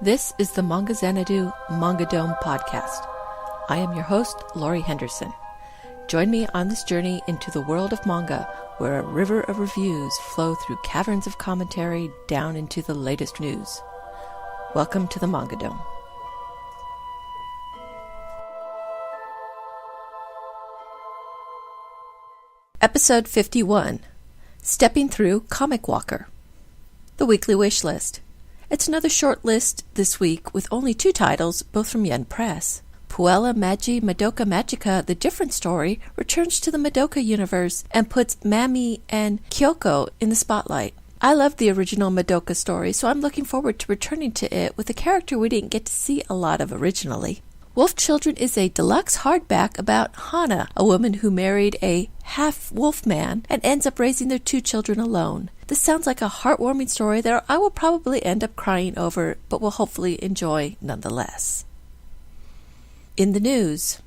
This is the Manga Xanadu Manga Dome podcast. I am your host, Laurie Henderson. Join me on this journey into the world of manga, where a river of reviews flow through caverns of commentary down into the latest news. Welcome to the Manga Dome. Episode 51, Stepping Through ComicWalker. The Weekly Wish List. It's another short list this week with only 2 titles, both from Yen Press. Puella Magi Madoka Magica The Different Story returns to the Madoka universe and puts Mami and Kyoko in the spotlight. I love the original Madoka story, so I'm looking forward to returning to it with a character we didn't get to see a lot of originally. Wolf Children is a deluxe hardback about Hana, a woman who married a half-wolf man and ends up raising their 2 children alone. This sounds like a heartwarming story that I will probably end up crying over, but will hopefully enjoy nonetheless. In the news.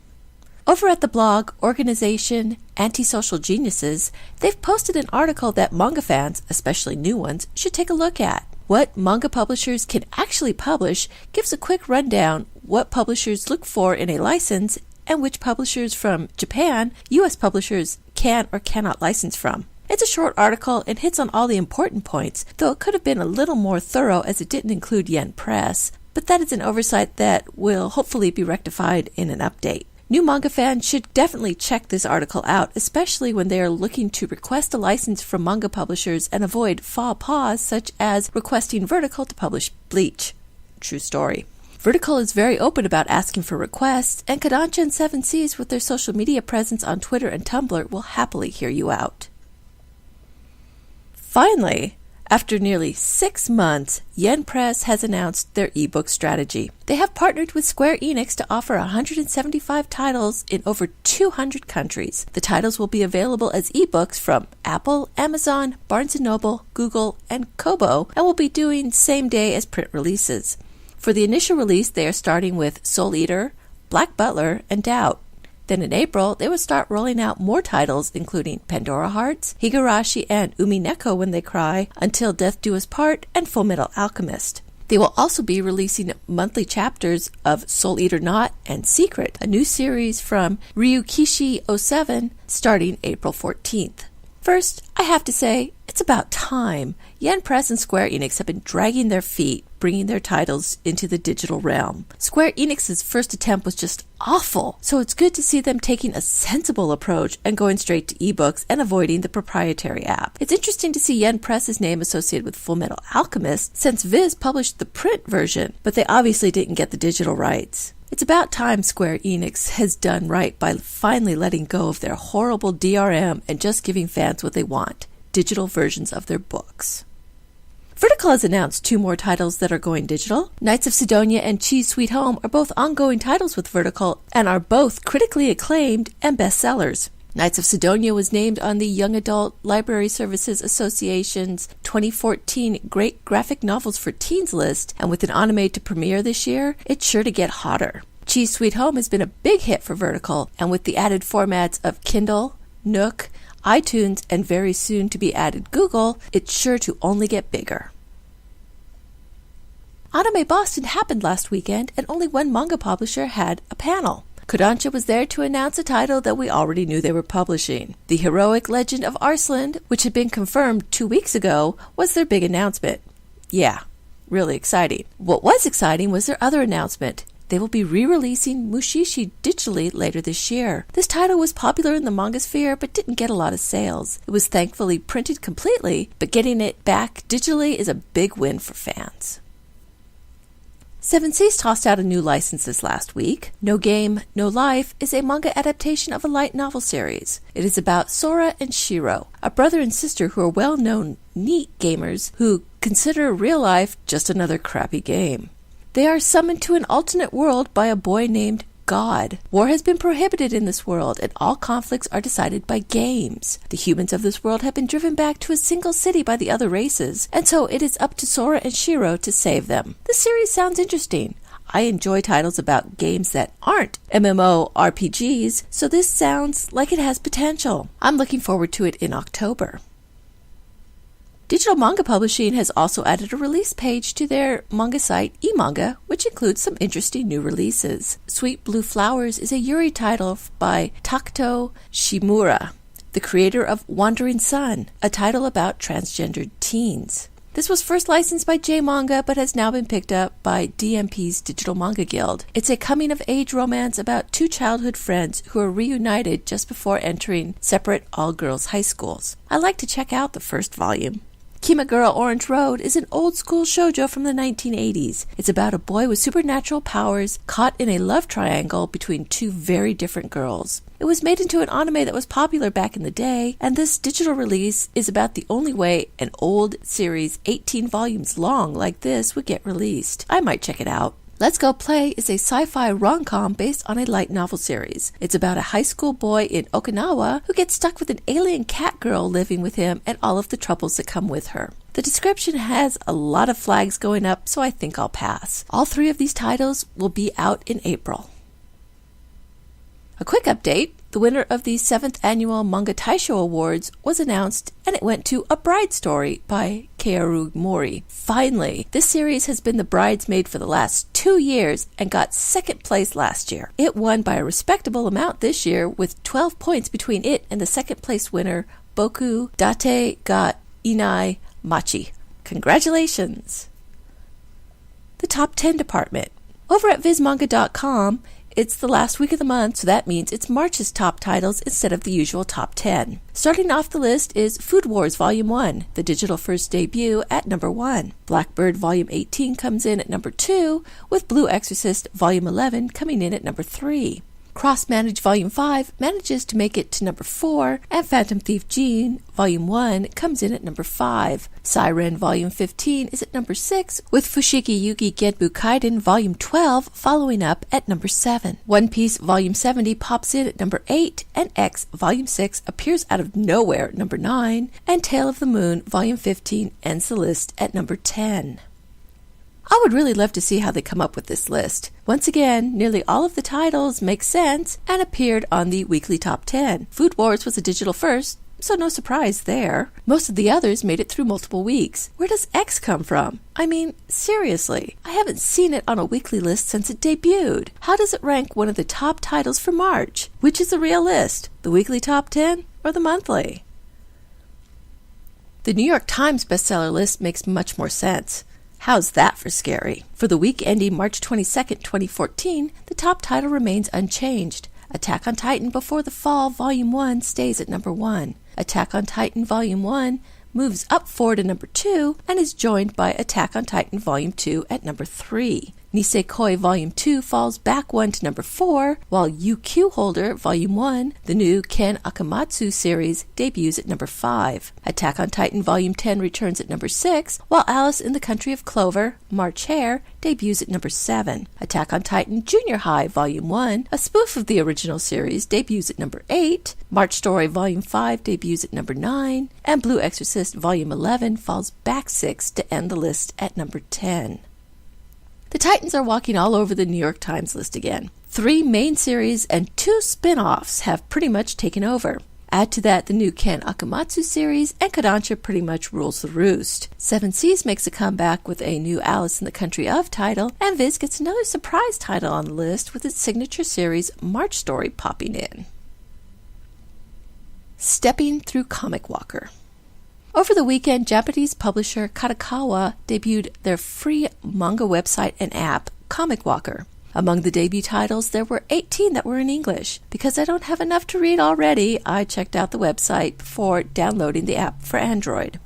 Over at the blog organization Antisocial Geniuses, they've posted an article that manga fans, especially new ones, should take a look at. What manga publishers can actually publish gives a quick rundown what publishers look for in a license and which publishers from Japan U.S. publishers can or cannot license from. It's a short article and hits on all the important points, though it could have been a little more thorough as it didn't include Yen Press, but that is an oversight that will hopefully be rectified in an update. New manga fans should definitely check this article out, especially when they are looking to request a license from manga publishers and avoid faux pas such as requesting Vertical to publish Bleach. True story. Vertical is very open about asking for requests, and Kodansha and 7 Seas with their social media presence on Twitter and Tumblr will happily hear you out. Finally, after nearly 6 months, Yen Press has announced their ebook strategy. They have partnered with Square Enix to offer 175 titles in over 200 countries. The titles will be available as ebooks from Apple, Amazon, Barnes & Noble, Google, and Kobo, and will be doing same day as print releases. For the initial release, they are starting with Soul Eater, Black Butler, and Doubt. Then in April, they will start rolling out more titles, including Pandora Hearts, Higurashi and Umineko When They Cry, Until Death Do Us Part, and Fullmetal Alchemist. They will also be releasing monthly chapters of Soul Eater Not and Secret, a new series from Ryukishi 07, starting April 14th. First, I have to say, it's about time. Yen Press and Square Enix have been dragging their feet, bringing their titles into the digital realm. Square Enix's first attempt was just awful, so it's good to see them taking a sensible approach and going straight to ebooks and avoiding the proprietary app. It's interesting to see Yen Press's name associated with Fullmetal Alchemist, since Viz published the print version, but they obviously didn't get the digital rights. It's about time Square Enix has done right by finally letting go of their horrible DRM and just giving fans what they want, digital versions of their books. Vertical has announced 2 more titles that are going digital. Knights of Sidonia and Chi's Sweet Home are both ongoing titles with Vertical and are both critically acclaimed and bestsellers. Knights of Sidonia was named on the Young Adult Library Services Association's 2014 Great Graphic Novels for Teens list, and with an anime to premiere this year, it's sure to get hotter. Chi's Sweet Home has been a big hit for Vertical, and with the added formats of Kindle, Nook, iTunes, and very soon to be added Google, it's sure to only get bigger. Anime Boston happened last weekend, and only one manga publisher had a panel. Kodansha was there to announce a title that we already knew they were publishing. The Heroic Legend of Arslan, which had been confirmed 2 weeks ago, was their big announcement. Yeah, really exciting. What was exciting was their other announcement. They will be re-releasing Mushishi digitally later this year. This title was popular in the manga sphere but didn't get a lot of sales. It was thankfully printed completely, but getting it back digitally is a big win for fans. 7 Seas tossed out a new license this last week. No Game, No Life is a manga adaptation of a light novel series. It is about Sora and Shiro, a brother and sister who are well-known NEET gamers who consider real life just another crappy game. They are summoned to an alternate world by a boy named God. War has been prohibited in this world, and all conflicts are decided by games. The humans of this world have been driven back to a single city by the other races, and so it is up to Sora and Shiro to save them. The series sounds interesting. I enjoy titles about games that aren't MMORPGs, so this sounds like it has potential. I'm looking forward to it in October. Digital Manga Publishing has also added a release page to their manga site, eManga, which includes some interesting new releases. Sweet Blue Flowers is a Yuri title by Takuto Shimura, the creator of Wandering Sun, a title about transgendered teens. This was first licensed by J-Manga, but has now been picked up by DMP's Digital Manga Guild. It's a coming-of-age romance about two childhood friends who are reunited just before entering separate all-girls high schools. I like to check out the first volume. Kimagura Orange Road is an old-school shoujo from the 1980s. It's about a boy with supernatural powers caught in a love triangle between two very different girls. It was made into an anime that was popular back in the day, and this digital release is about the only way an old series 18 volumes long like this would get released. I might check it out. Let's Go Play is a sci-fi rom-com based on a light novel series. It's about a high school boy in Okinawa who gets stuck with an alien cat girl living with him and all of the troubles that come with her. The description has a lot of flags going up, so I think I'll pass. All three of these titles will be out in April. A quick update. The winner of the 7th Annual Manga Taisho Awards was announced, and it went to A Bride Story by Kaoru Mori. Finally, this series has been the bridesmaid for the last 2 years and got second place last year. It won by a respectable amount this year, with 12 points between it and the second place winner, Boku Date ga Inai Machi. Congratulations! The Top 10 Department. Over at VizManga.com, it's the last week of the month, so that means it's March's top titles instead of the usual top 10. Starting off the list is Food Wars Volume 1, the digital first debut, at number 1. Blackbird Volume 18 comes in at number 2, with Blue Exorcist Volume 11 coming in at number 3. Cross Manage Volume 5 manages to make it to number 4, and Phantom Thief Jean Volume 1 comes in at number 5. Siren Volume 15 is at number 6, with Fushigi Yugi Genbu Kaiden Volume 12 following up at number 7. One Piece Volume 70 pops in at number 8, and X Volume 6 appears out of nowhere at number 9, and Tale of the Moon Volume 15 ends the list at number 10. I would really love to see how they come up with this list. Once again, nearly all of the titles make sense and appeared on the weekly top 10. Food Wars was a digital first, so no surprise there. Most of the others made it through multiple weeks. Where does X come from? I mean, seriously, I haven't seen it on a weekly list since it debuted. How does it rank one of the top titles for March? Which is the real list, the weekly top 10 or the monthly? The New York Times bestseller list makes much more sense. How's that for scary? For the week ending March 22nd, 2014, the top title remains unchanged. Attack on Titan Before the Fall Volume 1 stays at number 1. Attack on Titan Volume 1 moves up 4 to number 2 and is joined by Attack on Titan Volume 2 at number 3. Nisekoi Volume 2 falls back 1 to number 4, while UQ Holder Volume 1, the new Ken Akamatsu series, debuts at number 5. Attack on Titan Volume 10 returns at number 6, while Alice in the Country of Clover, March Hare, debuts at number 7. Attack on Titan Junior High Volume 1, a spoof of the original series, debuts at number 8. March Story Volume 5 debuts at number 9, and Blue Exorcist Volume 11 falls back 6 to end the list at number 10. The Titans are walking all over the New York Times list again. 3 main series and 2 spin-offs have pretty much taken over. Add to that the new Ken Akamatsu series, and Kodansha pretty much rules the roost. Seven Seas makes a comeback with a new Alice in the Country of title, and Viz gets another surprise title on the list with its signature series March Story popping in. Stepping through ComicWalker. Over the weekend, Japanese publisher Kadokawa debuted their free manga website and app, ComicWalker. Among the debut titles, there were 18 that were in English. Because I don't have enough to read already, I checked out the website before downloading the app for Android.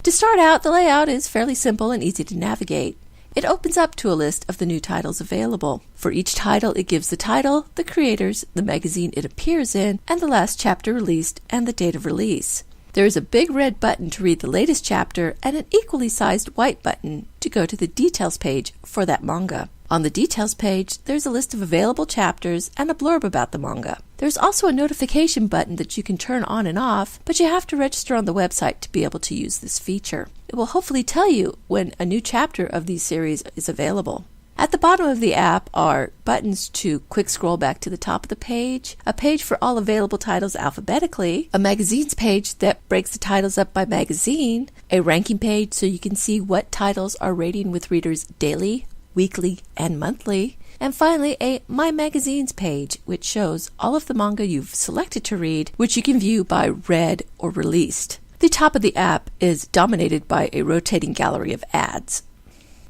To start out, the layout is fairly simple and easy to navigate. It opens up to a list of the new titles available. For each title, it gives the title, the creators, the magazine it appears in, and the last chapter released and the date of release. There is a big red button to read the latest chapter and an equally sized white button to go to the details page for that manga. On the details page, there's a list of available chapters and a blurb about the manga. There's also a notification button that you can turn on and off, but you have to register on the website to be able to use this feature. It will hopefully tell you when a new chapter of these series is available. At the bottom of the app are buttons to quick scroll back to the top of the page, a page for all available titles alphabetically, a magazines page that breaks the titles up by magazine, a ranking page so you can see what titles are rating with readers daily, weekly, and monthly, and finally a My Magazines page, which shows all of the manga you've selected to read, which you can view by read or released. The top of the app is dominated by a rotating gallery of ads.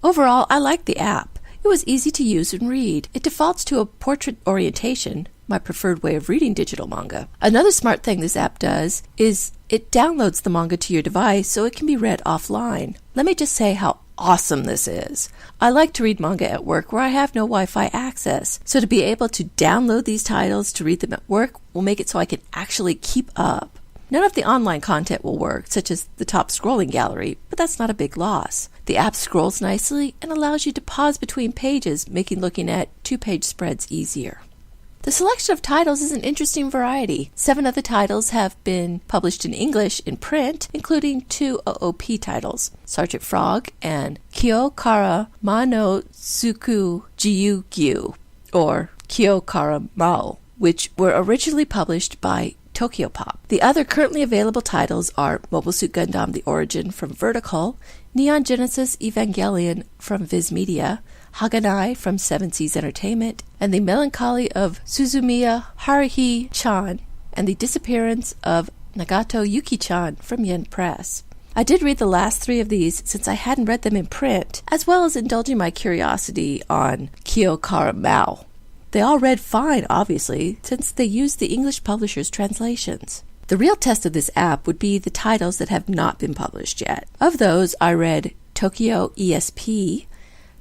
Overall, I like the app. It was easy to use and read. It defaults to a portrait orientation, my preferred way of reading digital manga. Another smart thing this app does is it downloads the manga to your device so it can be read offline. Let me just say how awesome this is. I like to read manga at work where I have no Wi-Fi access, so to be able to download these titles to read them at work will make it so I can actually keep up. None of the online content will work, such as the top scrolling gallery, but that's not a big loss. The app scrolls nicely and allows you to pause between pages, making looking at two-page spreads easier. The selection of titles is an interesting variety. 7 of the titles have been published in English in print, including 2 OOP titles, Sergeant Frog and Kyokara Ma no Tsuku Jiyu-gyu, or Kyokara Mao, which were originally published by Tokyo Pop. The other currently available titles are Mobile Suit Gundam The Origin from Vertical, Neon Genesis Evangelion from Viz Media, Haganai from Seven Seas Entertainment, and The Melancholy of Suzumiya Haruhi-chan, and The Disappearance of Nagato Yuki-chan from Yen Press. I did read the last 3 of these since I hadn't read them in print, as well as indulging my curiosity on Kyokara Mao. They all read fine, obviously, since they used the English publisher's translations. The real test of this app would be the titles that have not been published yet. Of those, I read Tokyo ESP,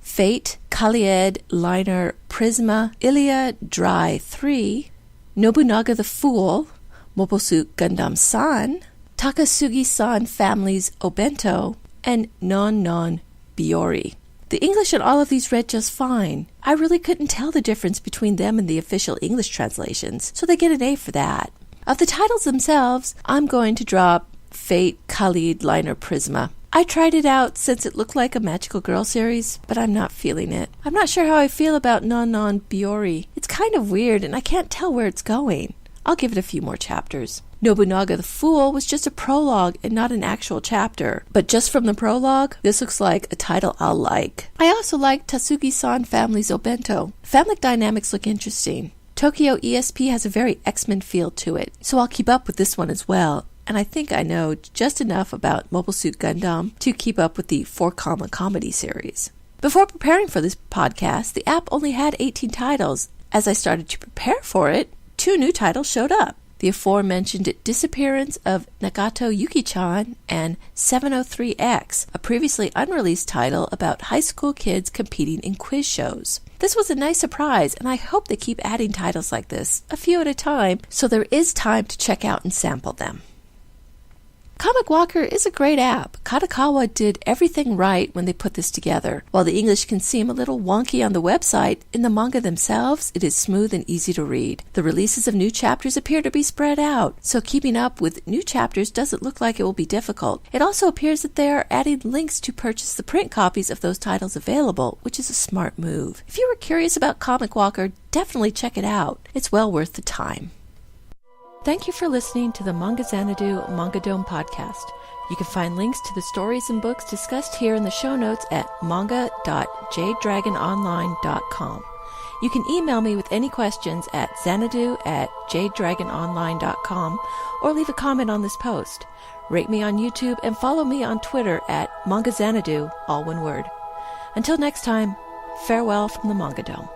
Fate, Kalied, Liner, Prisma, Ilia, Dry 3, Nobunaga the Fool, Mobile Suit Gundam San, Takasugi-san Family's Obento, and Non Non Biori. The English in all of these read just fine. I really couldn't tell the difference between them and the official English translations, so they get an A for that. Of the titles themselves, I'm going to drop Fate, Khalid, Liner, Prisma. I tried it out since it looked like a Magical Girl series, but I'm not feeling it. I'm not sure how I feel about Non Non Biori. It's kind of weird and I can't tell where it's going. I'll give it a few more chapters. Nobunaga the Fool was just a prologue and not an actual chapter. But just from the prologue, this looks like a title I'll like. I also like Tatsugi-san Family's Obento. Family dynamics look interesting. Tokyo ESP has a very X-Men feel to it, so I'll keep up with this one as well. And I think I know just enough about Mobile Suit Gundam to keep up with the 4-comma comedy series. Before preparing for this podcast, the app only had 18 titles. As I started to prepare for it, 2 new titles showed up. The aforementioned Disappearance of Nagato Yuki-chan and 703X, a previously unreleased title about high school kids competing in quiz shows. This was a nice surprise, and I hope they keep adding titles like this, a few at a time, so there is time to check out and sample them. ComicWalker is a great app. Kadokawa did everything right when they put this together. While the English can seem a little wonky on the website, in the manga themselves, it is smooth and easy to read. The releases of new chapters appear to be spread out, so keeping up with new chapters doesn't look like it will be difficult. It also appears that they are adding links to purchase the print copies of those titles available, which is a smart move. If you were curious about ComicWalker, definitely check it out. It's well worth the time. Thank you for listening to the Manga Xanadu Manga Dome podcast. You can find links to the stories and books discussed here in the show notes at manga.jdragononline.com. You can email me with any questions at xanadu@jdragononline.com or leave a comment on this post. Rate me on YouTube and follow me on Twitter at Manga Xanadu, all one word. Until next time, farewell from the Manga Dome.